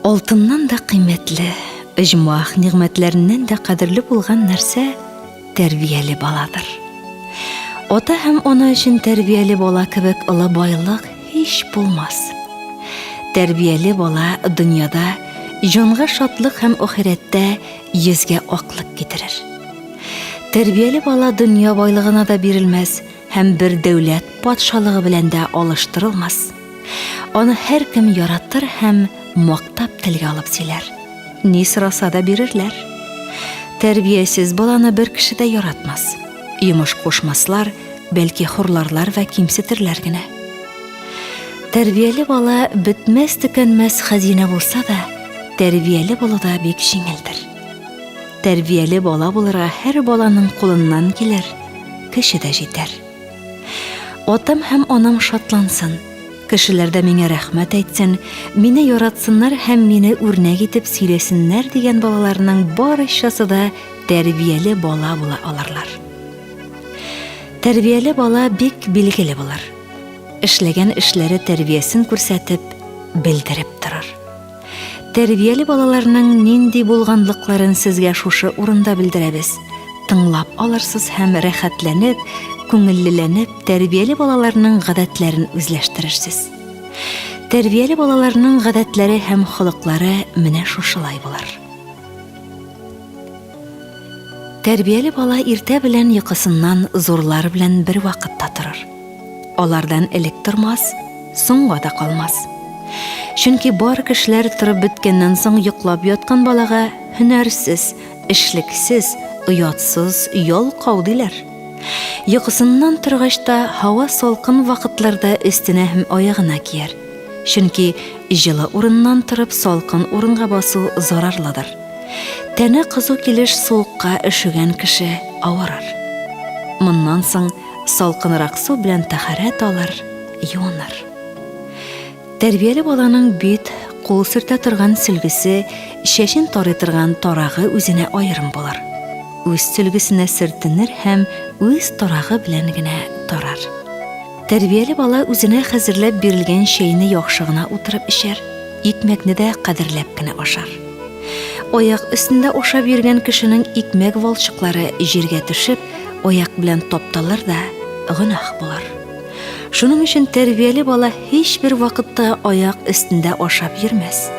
Алтыннан да кыйммәтле, ыжмах нигъмәтләреннән дә кадерле булган нәрсә тәрбияле баладыр. Ата һәм ана өчен тәрбияле бала кебек олы байлык һич булмас. Тәрбияле бала дөньяда җанга шатлык һәм ахирәттә йөзгә аклык китерер. Тәрбияле бала дөнья байлыгына да бирелмәс һәм бер дәүләт патшалыгы белән дә алыштырылмас. Аны һәркем яратыр һәм мактап телгә алып сөйләр. Ни сораса да бирерләр. Тәрбиясез баланы бер кеше дә яратмас. Йомыш кушмаслар, бәлки хурларлар ва кимсетерләр генә. Тәрбияле бала бетмәс төкәнмәс хәзинә булса да, тәрбияле булуда бик җиңелдер. Тәрбияле бала булырга һәр баланың кулыннан килер, кеше дә җитәр. Атам һәм анам шатлансын. Кешеләр дә миңа рәхмәт әйтсен, мине яратсыннар һәм мине үрнәк итеп сөйләсеннәр дигән балаларның барычасы да тәрбияле бала була алырлар. Тәрбияле бала бик билгеле булыр. Эшләгән эшләре тәрбиясен күрсәтеп, белдереп торыр. Тәрбияле балаларның нинди булганлыкларын сезгә шушы урында белдерәбез. Тыңлап алырсыз һәм рәхәтләнеп, күңеллеләнеп, тәрбияле балаларның гадәтләрен үзләштерерсез. Тәрбияле балаларның гадәтләре һәм холыклары менә шушылай булыр. Тәрбияле бала иртә белән йокысыннан зурлар белән бер вакытта торыр. Алардан элек тормас, соңга да калмас. Чөнки бар кешеләр торып беткәннән соң йоклап яткан балага һөнәрсез, эшлексез, оятсыз, ялкау диләр. Йокысыннан торгач та һава салкын вакытларда өстенә һәм аягына кияр. Чөнки җылы урыннан торып салкын урынга басу зарарлыдыр. Тәне кызу килеш суыкка өшегән кеше авырыр. Моннан соң салкынрак су белән тәһарәт алыр, юыныр. Тәрбияле баланың бит, кул сөртә торган сөлгесе, чәчен тарый торган тарагы үзенә аерым булыр. Үз сөлгесенә сөртенер һәм үз тарагы белән генә тарар. Тәрбияле бала үзенә хәзерләп бирелгән чәйне яхшы гына утырып эчәр, икмәкне дә кадерләп кенә ашар. Аяк өстендә ашап йөргән кешенең икмәк валчыклары җиргә төшеп, аяк белән тапталыр да гөнаһ булыр. Шуның өчен тәрбияле бала һичбер вакытта аяк өстендә ашап йөрмәс.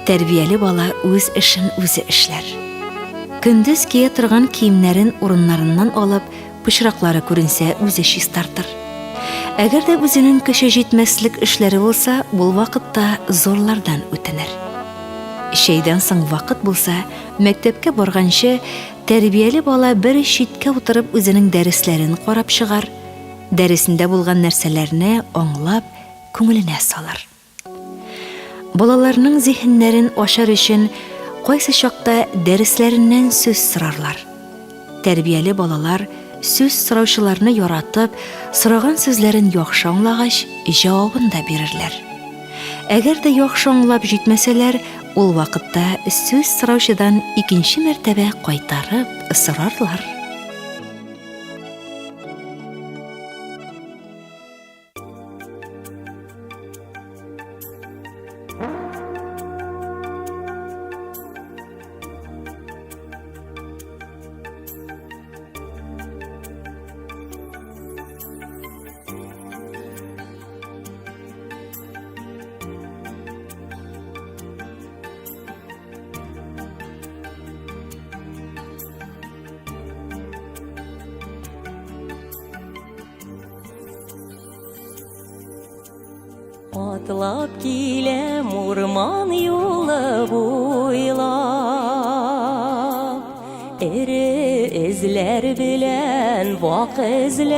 Тәрбияле бала үз эшен үзе эшләр. Көндез кия торган киемнәрен урыннарыннан алып, пычраклары күренсә үзе чистартыр. Әгәр дә үзенең көче җитмәслек эшләре булса, бу вакытта зурлардан үтенер. Шәйдән соң вакыт булса, мәктәпкә барганчы, тәрбияле бала бер читкә утырып үзенең дәресләрен карап чыгар. Дәресендә булган нәрсәләрне аңлап, күңеленә салыр. Балаларның зиһеннәрен ачар өчен кайсы чакта дәресләреннән сүз сорарлар. Тәрбияле балалар сүз сораучыларны яратып, сораган сүзләрен яхшы аңлагач, җавабын да бирерләр. Әгәр дә яхшы аңлап җитмәсәләр, ул вакытта сүз сораучыдан икенче мәртәбә кайтарып сорарлар. Атлап киләм урман юлы буйлап, эре эзләр белән вак эзләр,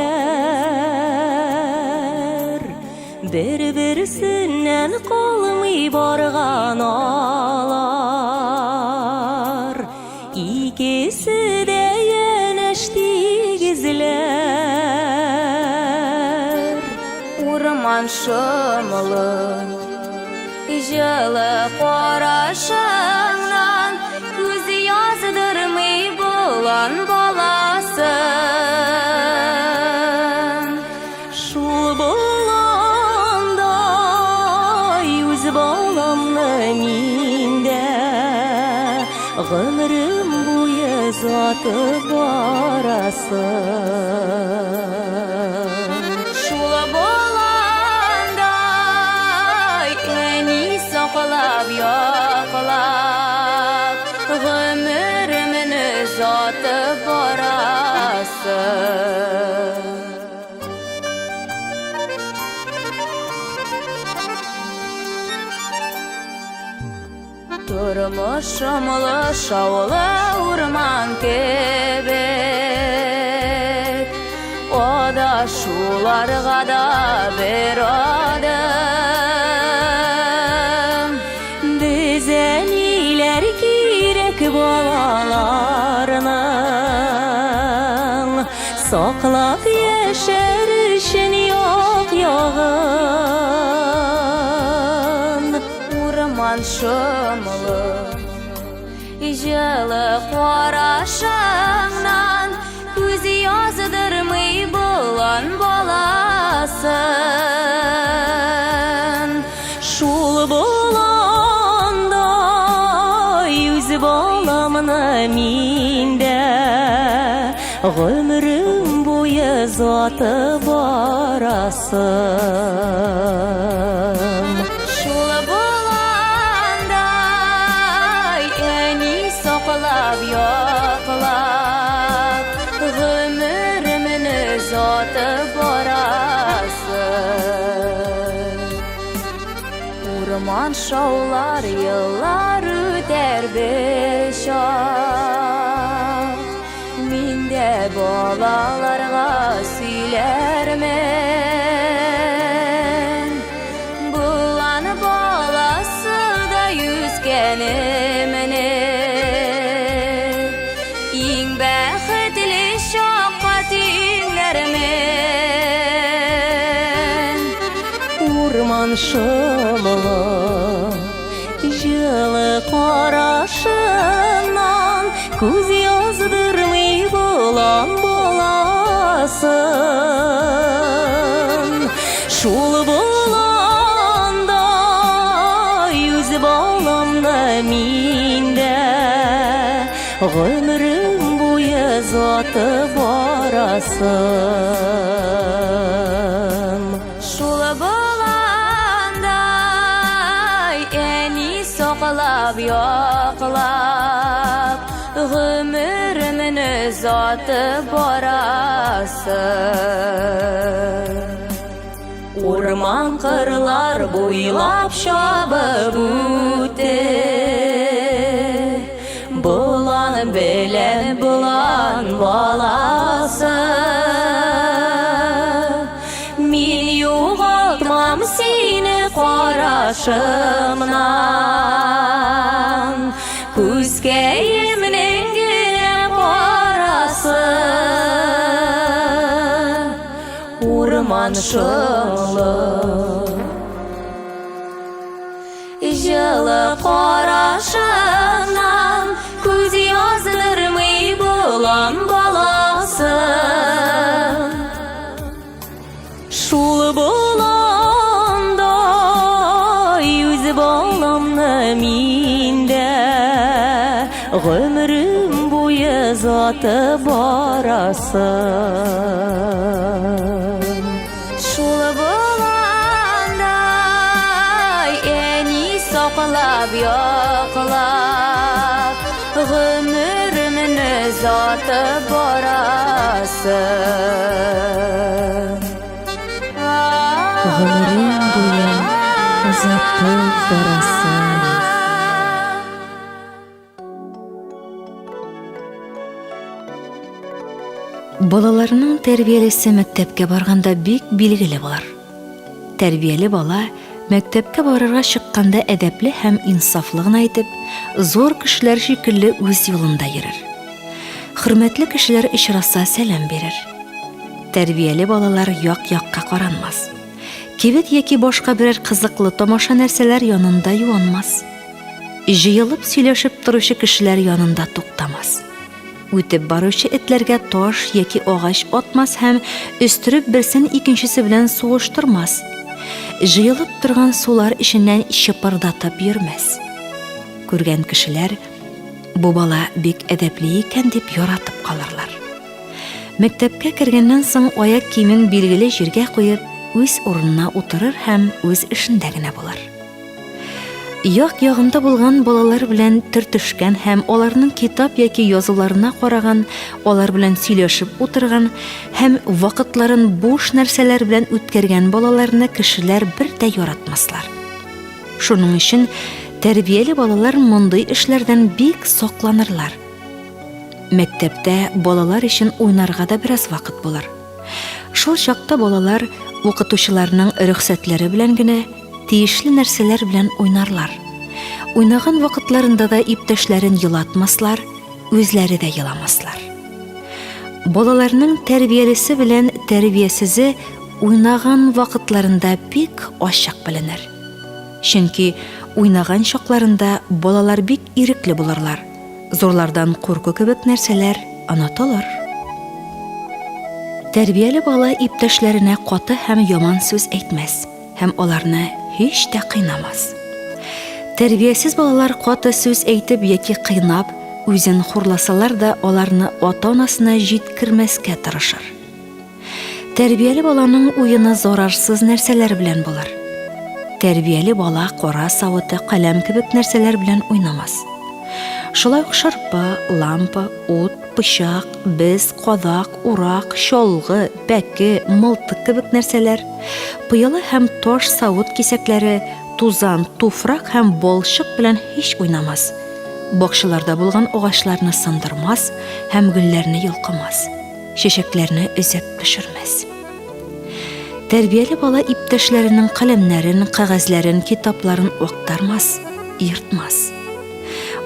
бер-берсеннән калмый барган алар, икесе дә янәш тигезләр. Урман шомлы, җылы карашыңнан күз яздырмый булан баласын. Шул буландай үз баламны uzatып барасың. Шулы боландай әни сақлап яқлап ғұмырымын ұзатып барасың. Тұрмышымлы шаулы урман кебек, ода шуларға да бір адым. Біз әнилер керек балаларының, сақлап яшәр үшін яқ-яғын. Урман шымлы жылы қарашыңнан көз яздырмай болан баласын. Шул боландай үз баламны миндә ғөмрім бойы ұзатып барасың. Шулы боландай әни сақлап яқлап ғұмырымын ұзатып барасың. Урман шаулар йыллар үтәр бір шақ, мин дә балаларға сөйләрмен. Бұлан баласы да yüzгеніміне, ең бәхетлі шаққа теңлермен. Урман шымлы жылы қарашыңнан көз яздырмай болан баласын. Шул боландай үз баламны миндә ғөмрім бойы ұзатып барасың. Шулы боландай әни сақлап яқлап ғұмырымын ұзатып барасың. Урман қырлар бойлап шабып өтті, бұлан білен бұлан баласы. Мен юғалтмам сені қарашымнан, көзкейімнің гіне қарасы. Урман шымлы жылы қарашыңнан көз яздырмай болан баласын. Шул боландай үз баламны миндә ғөмрім бойы ұзатып барасың. Шулы боландай әни сақлап яқлап ғұмырымын ұзатып барасың. Ғұмрім бойы ұзатып барасың. Балаларның тәрбиелесе мәктәпкә барганда бик билгеле булар. Тәрбияле бала мәктәпкә барырга чыкканда әдәпле һәм инсафлы гына итеп, зур кешеләр шикелле үз юлында йөрер. Хөрмәтле кешеләр очраса сәлам бирер. Тәрбияле балалар як-якка каранмас. Кибет яки башка берәр кызыклы тамаша нәрсәләр янында юанмас. Җыелып сөйләшеп торучы кешеләр янында туктамас. Үтеп баручы этләргә таш яки агач атмас һәм өстөреп берсен икенчесе белән сугыштырмас. Җыелып торган сулар ишеннән чыпырдатып йөрмәс. Күргән кешеләр Бу бала бик әдәпле икән дип яратып калырлар. Мәктәпкә кергәннән соң аяк киемен билгеле җиргә куеп, үз урынына утырыр һәм үз эшендә генә булыр. Як-ягында булган балалар белән төртешкән һәм аларның китап яки язуларына караган, алар белән сөйләшеп утырган һәм вакытларын буш нәрсәләр белән үткәргән балаларны кешеләр бер дә яратмаслар. Шуның өчен тәрбияле балалар мондый эшләрдән бик сакланырлар. Мәктәптә балалар өчен уйнарга да бераз вакыт булыр. Шул чакта балалар укытучыларның рөхсәтләре белән генә тиешле нәрсәләр белән уйнарлар. Уйнаган вакытларында да иптәшләрен елатмаслар, үзләре дә еламаслар. Балаларның тәрбиялесе белән тәрбиясезе уйнаган вакытларында бик ачык беленер. Чөнки уйнаган чакларында балалар бик ирекле булырлар. Зурлардан курку кебек нәрсәләр онытылыр. Тәрбияле бала иптәшләренә каты һәм яман сүз әйтмәс һәм аларны һич тә кыйнамас. Тәрбиясез балалар каты сүз әйтеп яки кыйнап, үзен хурласалар да аларны ата-анасына җиткермәскә тырышыр. Тәрбияле баланың уены зарарсыз нәрсәләр белән булыр. Тәрбияле бала кара савыты, каләм кебек нәрсәләр белән уйнамас. Шулай ук шырпы, лампа, ут, пычак, без, кадак, урак, чалгы, бәке, мылтык кебек нәрсәләр, пыялы һәм таш савыт кисәкләре, тузан, туфрак һәм балчык белән һич уйнамас. Бакчаларда булган агачларны сындырмас һәм гөлләрне йолкымас. Чәчәкләрне өзеп пешермәс. Тәрбияле бала иптәшләренең каләмнәрен, кагазьләрен, китапларын актармас, йыртмас.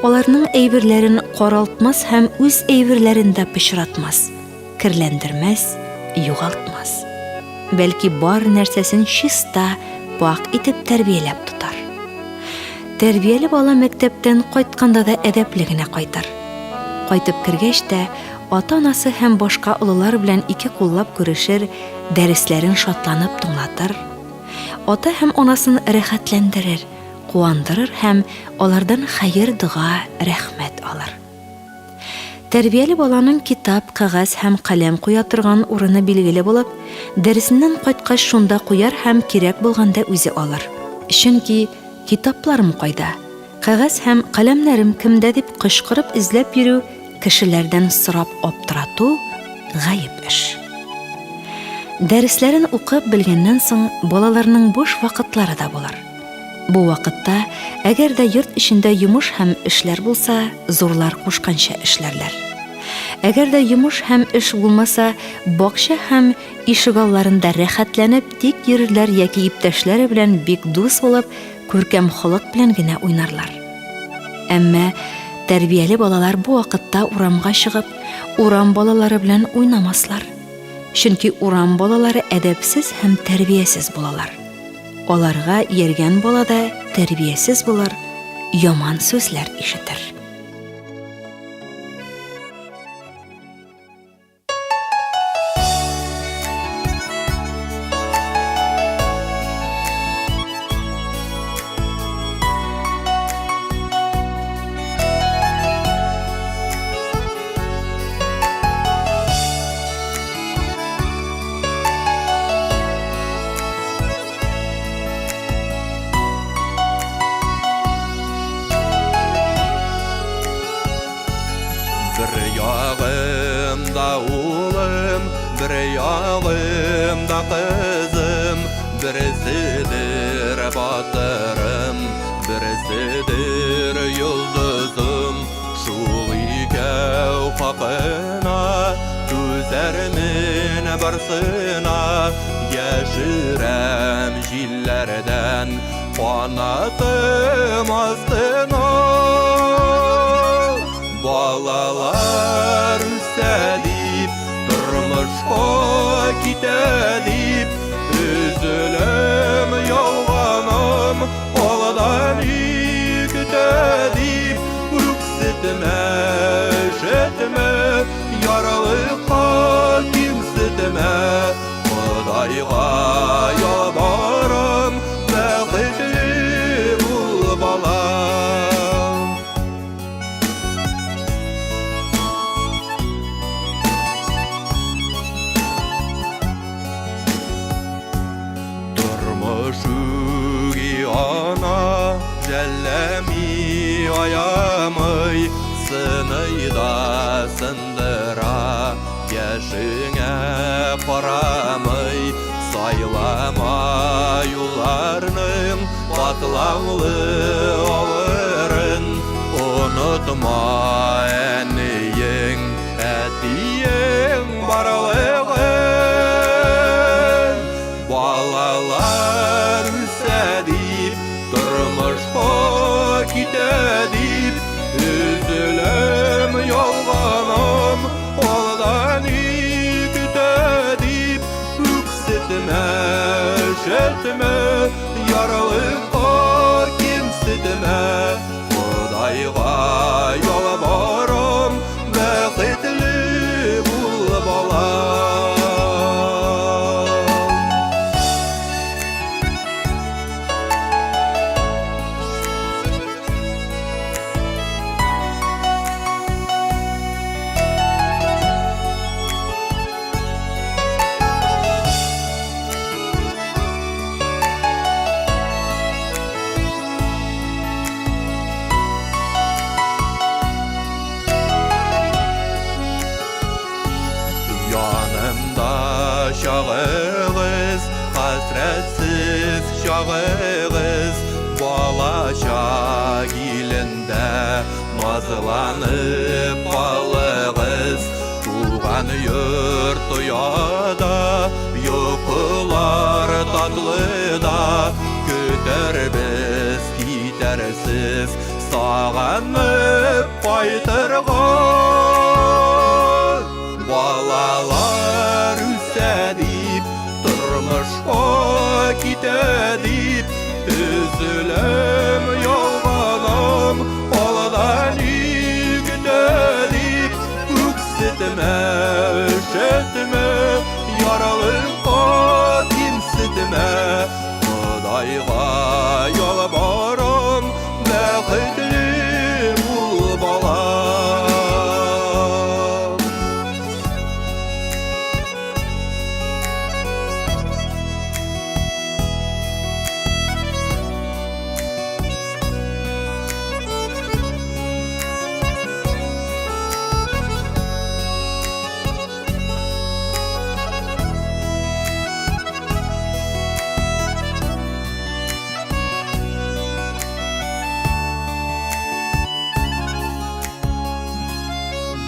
Аларның әйберләрен каралтмас һәм үз әйберләрендә пычратмас, кирләндермәс, югалтмас. Бәлки бар нәрсәсен чиста, пак итеп тәрбияләп тотар. Тәрбияле бала мәктәптән кайтканда да әдәпле генә кайтыр. Кайтып кергәч тә ата-анасы һәм башка улылар белән ике куллап күрешер, дәресләрен шатланып тыңлатыр. Ата һәм анасын рәхәтләндерер, куандырыр һәм алардан хәер, дуга, рәхмәт алыр. Тәрбияле баланың китап, кагаз һәм каләм куя торган урыны билгеле булып, дәресеннән кайткач шунда куяр һәм кирәк булганда үзе алыр. Чөнки китапларым кайда, кагаз һәм каләмнәрем кемдә дип кычкырып эзләп йөрү, кешеләрдән сорап аптырату гаеп эш. Дәресләрен укып белгәннән соң балаларның буш вакытлары да булыр. Бу вакытта, әгәр дә йорт эчендә йомыш һәм эшләр булса, зурлар кушканча эшләрләр. Әгәр дә йомыш һәм эш булмаса, бакча һәм ишегалларында рәхәтләнеп тик йөрерләр яки иптәшләре белән бик дус булып, күркәм халык белән генә уйнарлар. Әмма тәрбияле балалар бу вакытта урамга чыгып, урам балалары белән уйнамаслар. Чөнки урам балалары әдәпсез һәм тәрбиясез булалар. Аларга ияргән балада тәрбиясез булыр, яман сүзләр ишетер. Bir yağımda ulum, bir yağımda kızım, birisidir batırım, birisidir yıldızım. Şul ikev hakına, tüzerimin barsına, yaşırem jillerden, kanatım astına. Balalar üstelip, durmuşka gitedip, üzülüm yolganım, oladan yükütedip, üksitme, şetme, yaralıkka kimsitme, Kudayga yalvarım, bäxtli bul balam. сыныйда сындыра, яшіңе қарамай, сайлама юларның батлаулы алырын. Unutma әнейің, әтейің барлығын. Балалар үсә дип, тұрмышқа китә дип, үзілем ялғаным, алдан күтә дип, үксетмә, шетмә, ярылыққа кемсетмә. Құдайға ялбарым, бәхетле бол балам. Yanımda şağığız, hasretsiz şağığız, balaca gilinde nazlanıp balığız. Tuğan yurt uyada, yokular tatlıda, küter biz gidersiz, sağanıp baytırgan. Balalar üsә дип, тұрмышқа китә дип, үзілем ялғаным, алдан күтә дип, үксетмә, шетмә, ярылыққа кемсетмә. Құдайға ялбарым, бәхетле бол балам.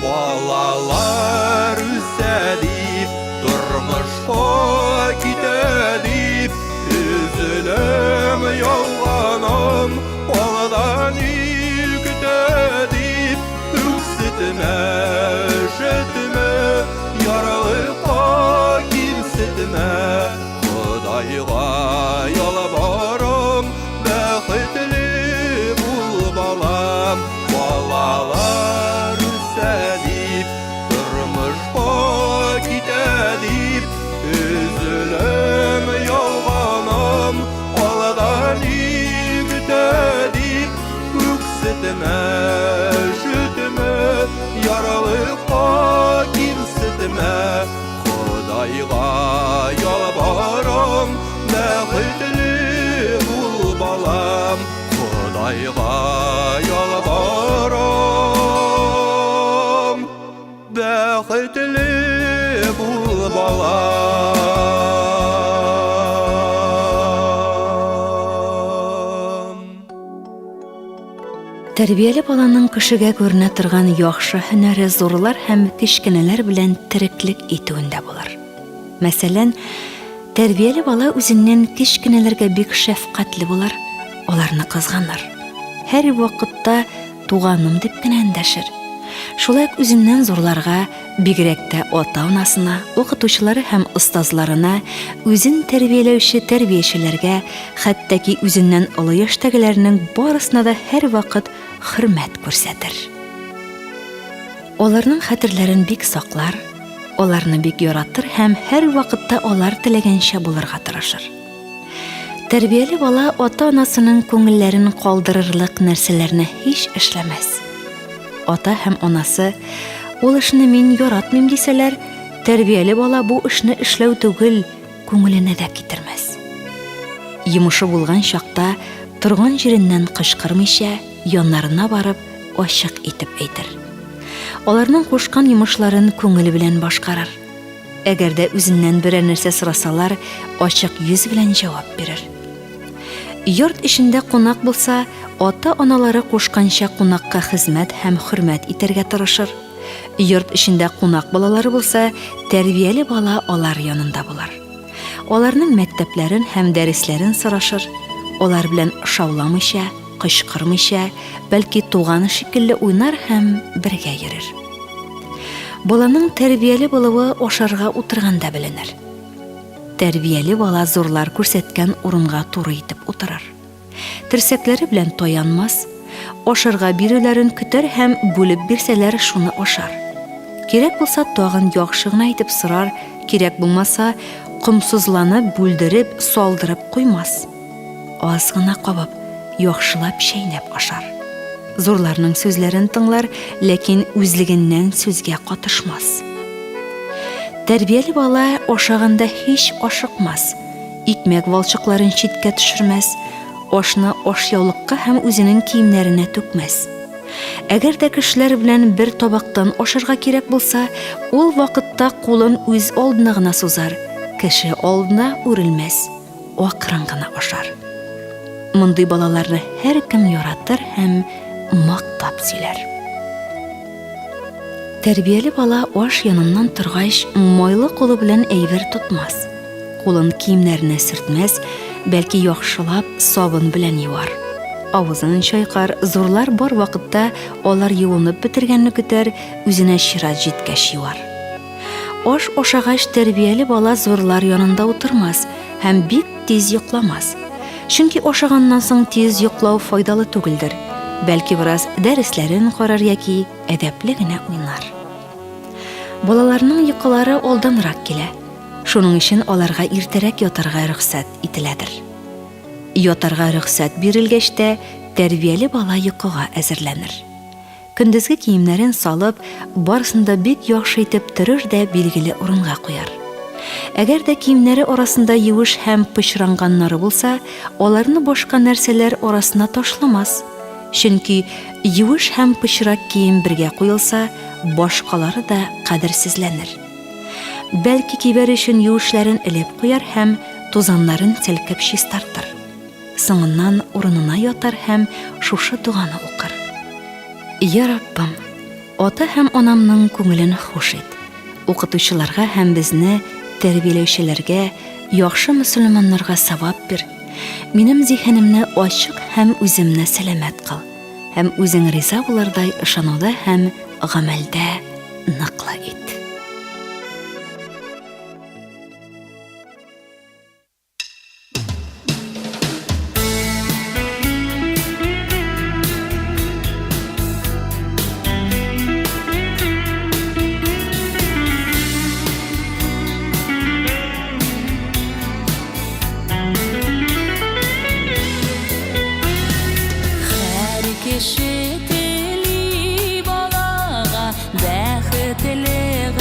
Balalar üsә дип, тұрмышқа китә дип, үзілем ялғаным, алдан күтә дип, үксетмә, шетмә, ярылыққа кемсетмә. Құдайға ялбарым, бәхетле бол балам. Балалар үсә дип, тұрмышқа китә дип, үзілем ялғаным, алдан күтә дип, үксетмә, шетмә, ярылыққа кемсетмә. Құдайға ялбарым, бәхетле бол балам. Құдайға ялбарым, бәхетле бол балам. Тәрбияле баланың кешегә күренә торган яхшы һөнәре зурлар һәм кичкенәләр белән тереклек итүендә булыр. Мәсәлән, тәрбияле бала үзеннән кичкенәләргә бик шәфкатьле булыр, аларны кызганыр. Һәр вакытта туганым дип кенә эндәшер. Шулай ук үзеннән зурларга, бигрәк тә ата-анасына, укытучылары һәм остазларына, үзен тәрбияләүче тәрбиячеләргә, хәттәки үзеннән олы яшьтәгеләрнең барысына да һәр вакыт хөрмәт күрсәтер. Аларның хәтерләрен бик саклар, аларны бик яратыр һәм һәр вакытта алар теләгәнчә булырга тырышыр. Тәрбияле бала ата-анасының күңелләрен калдырырлык нәрсәләрне һич эшләмәс. Ата һәм анасы ул эшне мин яратмыйм дисәләр, тәрбияле бала бу эшне эшләү түгел, күңеленә дә китермәс. Йомышы булган чакта торган җиреннән кычкырмыйча, яннарына барып, ачык итеп әйтер. Аларның кушкан йомышларын күңел белән башкарыр. Әгәр дә үзеннән берәр нәрсә сорасалар, ачык йөз белән җавап бирер. Йорт эчендә кунак булса, ата-аналары кушканча кунакка хезмәт һәм хөрмәт итәргә тырышыр. Йорт эчендә кунак балалары булса, тәрбияле бала алар янында булар. Аларның мәктәпләрен һәм дәресләрен сорашыр. Алар белән шауламыйча, кычкырмыйча, бәлки туганы шикелле уйнар һәм бергә йөрер. Баланың тәрбияле булуы ашарга утырганда беленер. Тәрбияле бала зурлар күрсәткән урынга туры итеп утырыр. Терсәкләре белән таянмас, ашарга бирүләрен көтәр һәм бүлеп бирсәләр шуны ашар. Кирәк булса тагын яхшы гына итеп сорар, кирәк булмаса комсызланып, бүлдереп, салдырып куймас. Аз гына кабып, яхшылап чәйнәп ашар. Зурларның сүзләрен тыңлар, ләкин үзлегеннән сүзгә катышмас. Тәрбияле бала ашаганда һич ашыкмас, икмәк валчыкларын читкә төшермәс, ашны ашъяулыкка һәм үзенең киемнәренә түкмәс. Әгәр дә кешеләр белән бер табактан ашарга кирәк булса, ул вакытта кулын үз алдына гына сузар, кеше алдына үрелмәс, акрын гына ашар. Мондый балаларны һәркем яратыр һәм мактап сөйләр. Тәрбияле бала аш яныннан торгач, майлы кулы белән әйбер тотмас. Кулын киемнәренә сөртмәс, бәлки яхшылап сабын белән юар. Авызын чайкар, зурлар бар вакытта алар юынып бетергәнне көтәр, үзенә чират җиткәч юар. Аш ашагач тәрбияле бала зурлар янында утырмас һәм бик тиз йокламас. Чөнки ашаганнан соң тиз йоклау файдалы түгелдер. Бәлки бераз дәресләрен карар яки әдәпле генә уйнар. Балаларның йокылары алданрак килә. Шуның өчен аларга иртәрәк ятарга рөхсәт ителәдер. Ятарга рөхсәт бирелгәч тә тәрбияле бала йокыга әзерләнер. Көндезге киемнәрен салып, барысын да бик яхшы итеп төрер дә билгеле урынга куяр. Әгәр дә киемнәре арасында юеш һәм пычранганнары булса, аларны башка нәрсәләр арасына ташламас. Чөнки юеш һәм пычрак кием бергә куелса, башкалары да кадерсезләнер. Бәлки кибәр өчен юешләрен элеп куяр һәм тузаннарын селкеп чистартыр. Соңыннан урынына ятар һәм шушы дуганы укыр. Я Раббым, ата һәм анамның күңелен хуш ит. Укытучыларга һәм безне тәрбияләүчеләргә, яхшы мөселманнарга савап бир. Минем зиһенемне ачык һәм үземне сәламәт кыл. Һәм үзең риза булырдай ышануда һәм гамәлдә ныклы ит. Кеше тели балага бәхетле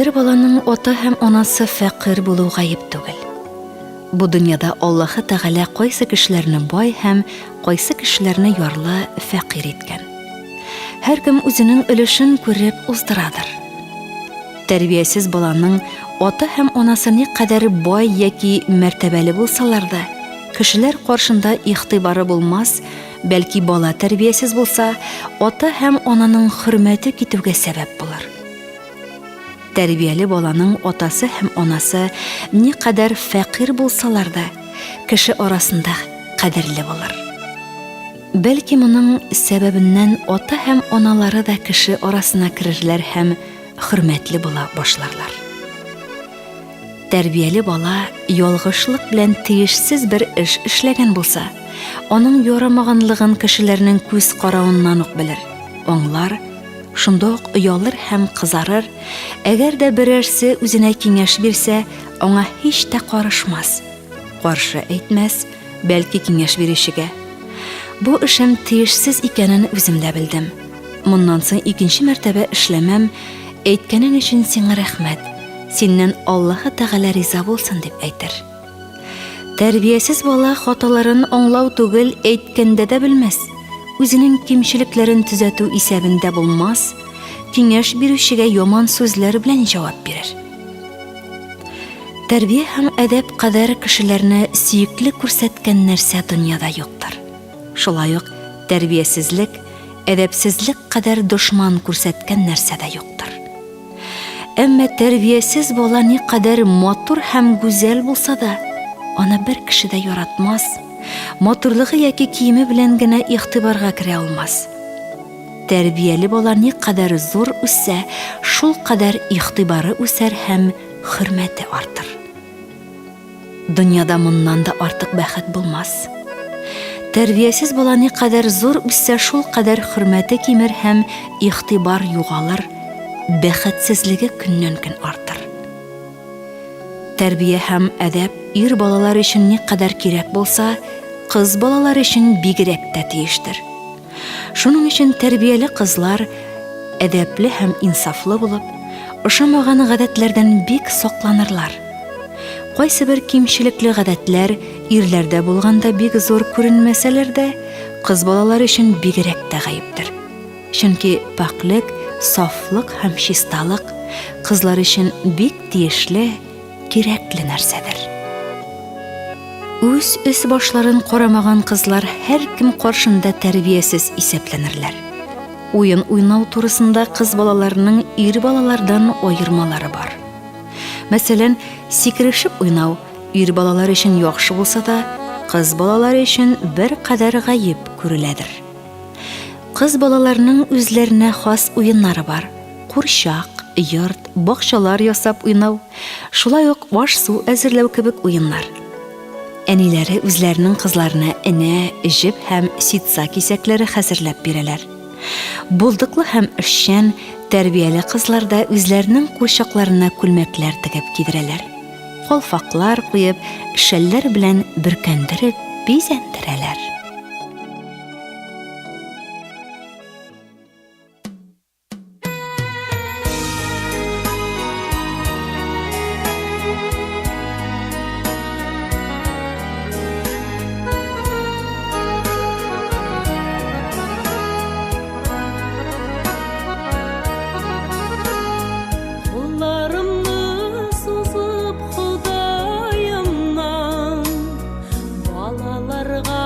Бер баланың ата һәм анасы фәкыйрь булу гаеп түгел. Бу дөньяда Аллаһы Тәгалә кайсы кешеләрне бай һәм кайсы кешеләрне ярлы, фәкыйрь иткән. Һәркем үзенең өлешен күреп уздырадыр. Тәрбиясез баланың ата һәм анасы никадәр бай яки мәртәбәле булсалар да, кешеләр каршында игътибары булмас, бәлки бала тәрбиясез булса, ата һәм ананың хөрмәте китүгә сәбәп булыр. Тәрбияле баланың атасы һәм анасы никадәр фәкыйрь булсалар да, кеше арасында кадерле булыр. Бәлки моның сәбәбеннән ата һәм аналары да кеше арасына керерләр һәм хөрмәтле була башларлар. Тәрбияле бала ялгышлык белән тиешсез бер эш эшләгән булса, аның ярамаганлыгын кешеләрнең күз каравыннан ук белер, аңлар, шунда ук оялыр һәм кызарыр. Әгәр дә берәрсе үзенә киңәш бирсә, аңа һич тә карышмас, каршы әйтмәс, бәлки киңәш бирүчегә: "Бу эшем тиешсез икәнен үзем дә белдем. Моннан соң икенче мәртәбә эшләмәм, әйткәнең өчен сиңа рәхмәт. Синнән Аллаһы Тәгалә риза булсын" дип әйтер. Тәрбиясез бала хаталарын аңлау түгел, әйткәндә дә белмәс. Үзенең кимчелекләрен төзәтү исәбендә булмас, киңәш бирүчегә яман сүзләр белән җавап бирер. Тәрбия һәм әдәп кадәр кешеләрне сөекле күрсәткән нәрсә дөньяда юктыр. Шулай ук тәрбиясезлек, әдәпсезлек кадәр дошман күрсәткән нәрсә дә юктыр. Әмма тәрбиясез бала никадәр матур һәм гүзәл булса да, аны бер кеше дә яратмас, матурлыгы яки киеме белән генә игътибарга керә алмас. Тәрбияле бала никадәр зур үссә, шул кадәр игътибары үсәр һәм хөрмәте артыр. Дөньяда моннан да артык бәхет булмас. Тәрбиясез бала никадәр зур үссә, шул кадәр хөрмәте кимер һәм игътибар югалыр, бәхетсезлеге көннән-көн артыр. Тәрбия һәм әдәп ир балалар өчен никадәр кирәк булса, кыз балалар өчен бигрәк тә тиештер. Шуның өчен тәрбияле кызлар әдәпле һәм инсафлы булып, ошамаган гадәтләрдән бик сакланырлар. Кайсы бер кимчелекле гадәтләр ирләрдә булганда бик зур күренмәсәләр дә, кыз балалар өчен бигрәк тә гаептер. Чөнки паклык, сафлык һәм чисталык кызлар өчен бик тиешле, кирәкле нәрсәдер. Үз өс башларын карамаган кызлар һәркем каршында тәрбиясез исәпләнерләр. Уен уйнау турысында кыз балаларының ир балалардан аермалары бар. Мәсәлән, сикерешеп уйнау ир балалар өчен яхшы булса да, кыз балалар өчен бер кадәр гаеп күреләдер. Кыз балаларының үзләренә хас уеннары бар. Курчак, йорт, бакчалар ясап уйнау, шулай ук аш-су әзерләү кебек уеннар. Әниләре үзләренең кызларына энә, җеп һәм ситса кисәкләре хәзерләп бирәләр. Булдыклы һәм эшчән, тәрбияле кызлар да үзләренең курчакларына күлмәкләр тегеп кидерәләр. Калфаклар куеп, шәлләр белән бөркәндереп, бизәндерәләр. Балаларга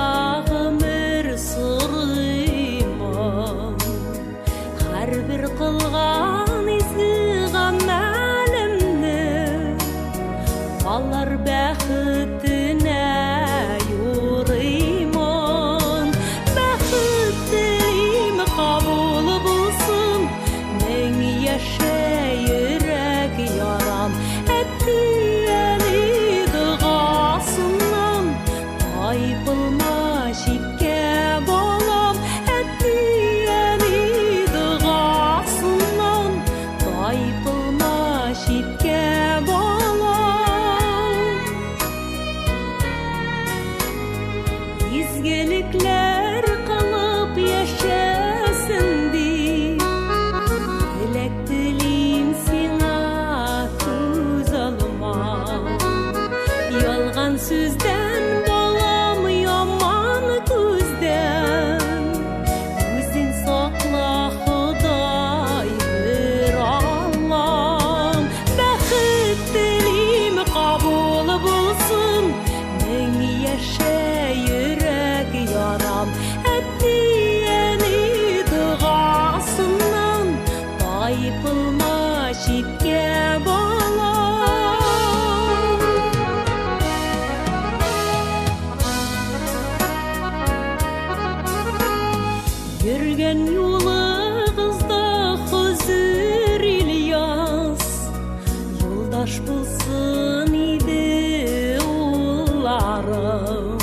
Yaş bulsun idi ullarım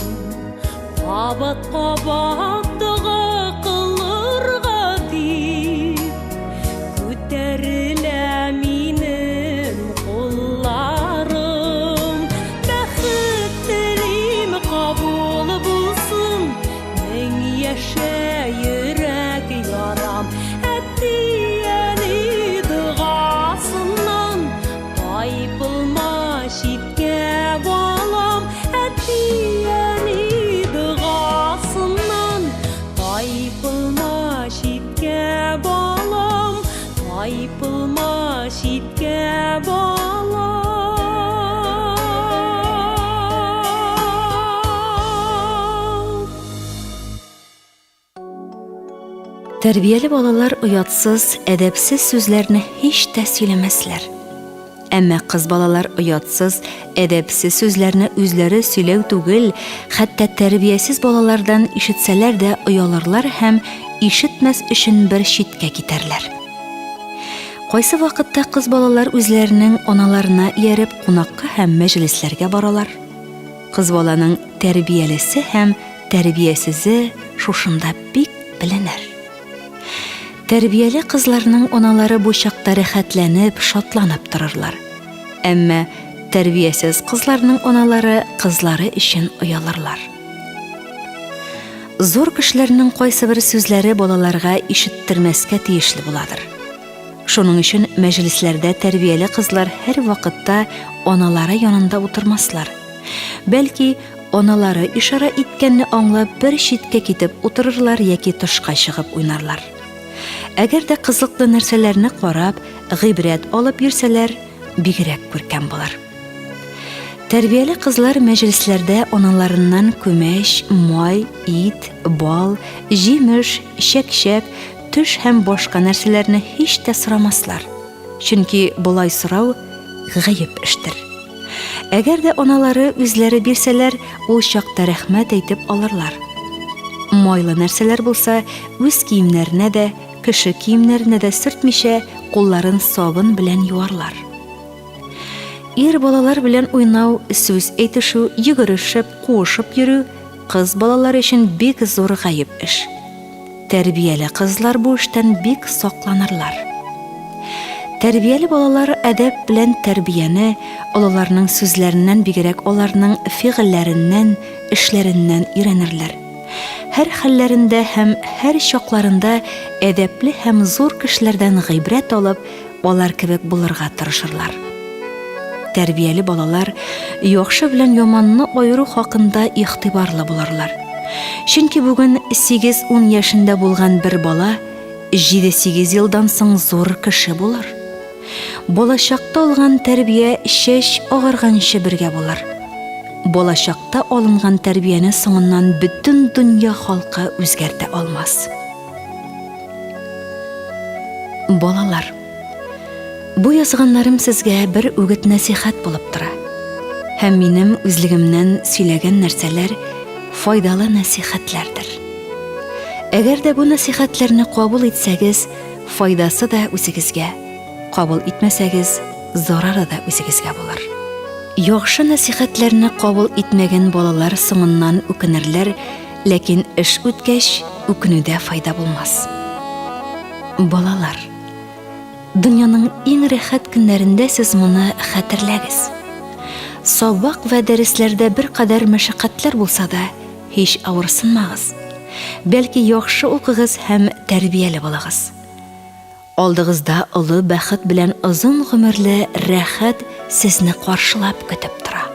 Qabat qabatdığı qılırğa deyip Көтерілә минем қолларым Бәхет тілейм қабул болсын Мен яша йөрәк ярам Әттияне дұғасынан Тайпылма шиткә балам Әттияне дұғасынан Тайпылма шиткә балам Тайпылма шиткә балам Тәрбияле балалар оятсыз, әдәпсез сүзләрне һич тә сөйләмәсләр. Әмма кыз балалар оятсыз, әдәпсез сүзләрне үзләре сөйләү түгел, хәтта тәрбиясез балалардан ишетсәләр дә оялырлар һәм ишетмәс өчен бер читкә китәрләр. Кайсы вакытта кыз балалар үзләренең аналарына ияреп кунакка һәм мәҗлесләргә баралар. Кыз баланың тәрбиялесе һәм тәрбиясезе шушында бик беленер. Тәрбияле кызларның аналары бу чакта рәхәтләнеп, шатланып торырлар. Әмма тәрбиясез кызларның аналары кызлары өчен оялырлар. Зур кешеләрнең кайсы бер сүзләре балаларга ишеттермәскә тиешле буладыр. Шуның өчен мәҗлесләрдә тәрбияле кызлар һәр вакытта аналары янында утырмаслар. Бәлки, аналары ишара иткәнне аңлап бер читкә китеп утырырлар яки тышка чыгып уйнарлар. Әгәр дә кызыклы нәрсәләрне карап, гыйбрәт алып йөрсәләр, бигрәк күркәм булыр. Тәрбияле кызлар мәҗлесләрдә аналарыннан күмәч, май, ит, бал, җимеш, чәкчәк, төш һәм башка нәрсәләрне һич тә сорамаслар. Чөнки булай сорау гаеп эштер. Әгәр дә аналары үзләре бирсәләр, ул чакта рәхмәт әйтеп алырлар. Майлы нәрсәләр булса, үз киемнәренә дә, кеше киемнәренә дә сөртмичә, кулларын сабын белән юарлар. Ир балалар белән уйнау, сүз әйтешү, йөгерешеп, куышып йөрү кыз балалар өчен бик зур гаеп эш. Тәрбияле кызлар бу эштән бик сакланырлар. Тәрбияле балалар әдәп белән тәрбияне, олыларның сүзләреннән бигрәк аларның фигыльләреннән, эшләреннән өйрәнерләр. Һәр хәлләрендә һәм һәр чакларында әдәпле һәм зур кешеләрдән гыйбрәт алып, алар кебек булырга тырышырлар. Тәрбияле балалар яхшы белән яманны аеру хакында игътибарлы булырлар. Чөнки бүген 8-10 яшендә булган бер бала 7-8 елдан соң зур кеше булыр. Балачакта алган тәрбия шеш агарганчы бергә булыр. Балачакта алынган тәрбияне соңыннан бөтен дөнья халкы үзгәртә алмас. Балалар, бу язганнарым сезгә бер үгет насихат булып тора. Һәм минем үзлегемнән сөйләгән нәрсәләр файдалы насихатлардыр. Әгәр дә бу насихатларны кабул итсәгез, файдасы да үзегезгә, кабул итмәсәгез, зарары да үзегезгә булыр. Яхшы насихатларны кабул итмәгән балалар соңыннан үкенерләр, ләкин эш үткәч, үкенүдә файда булмас. Балалар, дөньяның иң рәхәт көннәрендә сез моны хәтерләгез. Сабак вә дәресләрдә бер кадәр мәшәкатьләр булса да, һич авырсынмагыз. Бәлки яхшы укыгыз һәм тәрбияле булыгыз. Алдыгызда олы бәхет белән озын гомерле рәхәт сезне каршылап көтеп тора.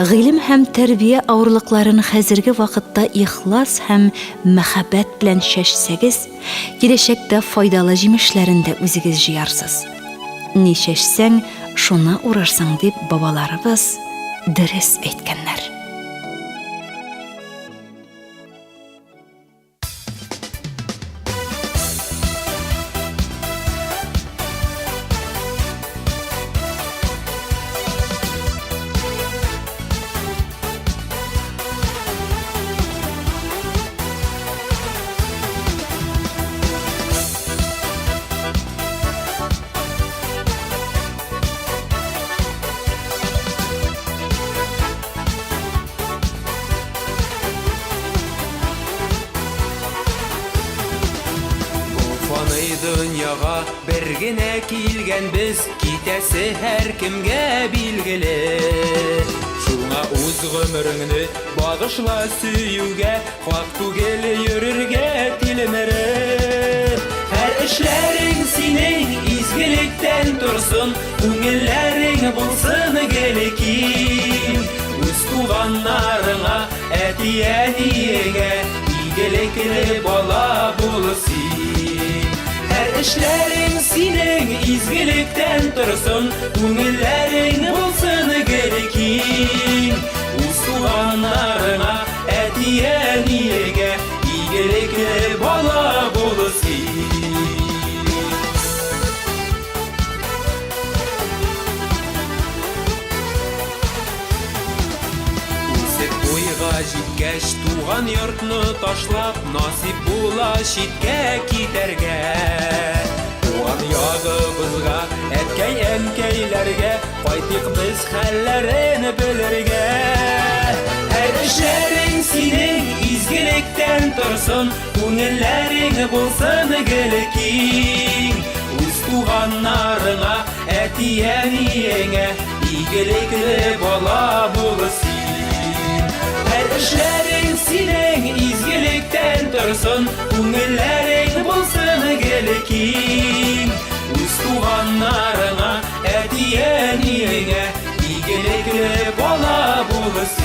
Гыйлем һәм тәрбия авырлыкларын хәзерге вакытта ихлас һәм мәхәббәт белән чәчсәгез, киләчәктә файдалы җимешләрен дә үзегез җыярсыз. Ни чәчсәң, шуны урарсың дип бабаларыбыз дөрес әйткәннәр. дөньяга бер генә килгәнбез, китәсе һәр кемгә билгеле. Шуңа үз гомереңне багышла сөюгә, хак түгел йөрергә тилмере. Һәр эшләрең синең изгелектән торсын, күңелләрең булсын гелекин. Үз туганнарыңа, әти-әниеңә игелекле бала булсын. Һәр эшләрең синең изгелектән торсын, күңелләрең булсын гелекин. Үз туганнарыңа, әти-әниеңә игелекле бала булсын. Уйга җиткәч туган йортны ташлап, насип була читкә китәргә. Туган ягыбызга, әткәй-әнкәйләргә, кайтыйк без хәлләрен белергә. Һәр эшләрең синең изгелектән торсын, күңелләрең булсын гелекин. Үз туганнарыңа, әти-әниеңә игелекле бала булсын. Һәр эшләрең синең изгелектән торсын, күңелләрең булсын гелекин. Үз туганнарыңа, әти-әниеңә игелекле бала булсын.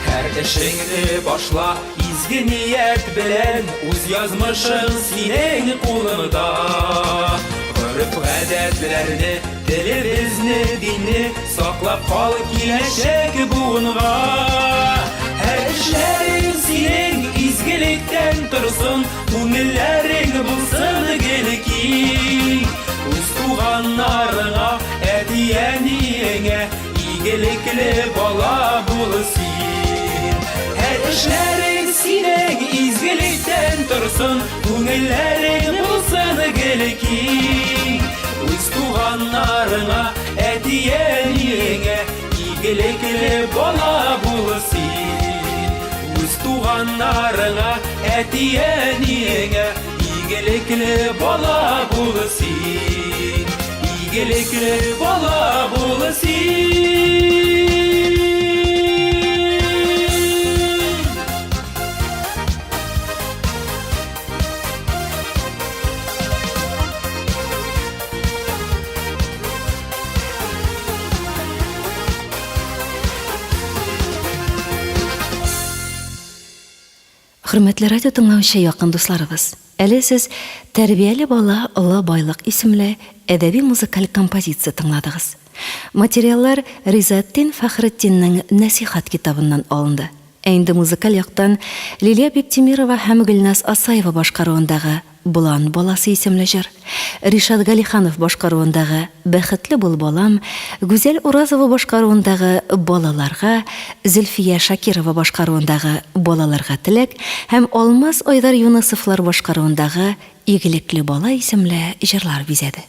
Һәр эшеңне башла изге ният белән, үз язмышың синең кулыңда. Гореф-гадәтләрне, телебезне, динне саклап кал киләчәк буынга. Һәр эшләрең синең изгелектән торсын, күңелләрең булсын гелекин. Үз туганнарыңа, әти-әниеңә игелекле бала булсын. Һәр эшләрең синең изгелектән торсын, күңелләрең булсын гелекин. Үз туганнарыңа, әти-әниеңә игелекле бала булсын. Үз туганнарыңа, әти-әниеңә игелекле бала булсын. Игелекле бала булсын. Хөрмәтле радио тыңлаучы якын дусларыбыз, әле сез «Тәрбияле бала, олы байлык» исемле әдәби музыкаль композиция тыңладыгыз. Материаллар Ризаттин Фәхретдиннең «Нәсихат» китабыннан алынды. Инде музыкаль яктан Лилия Бектимирова һәм Гөлназ Асаева башкаруындагы «Булан баласы» исемле җыр, Ришат Галиханов башкаруындагы «Бәхетле бул балам», Гүзәл Уразова башкаруындагы «Балаларга», Зөлфия Шакирова башкаруындагы «Балаларга теләк» һәм Алмаз Айдар Юнысовлар башкаруындагы «Игелекле бала» исемле җырлар бизәде.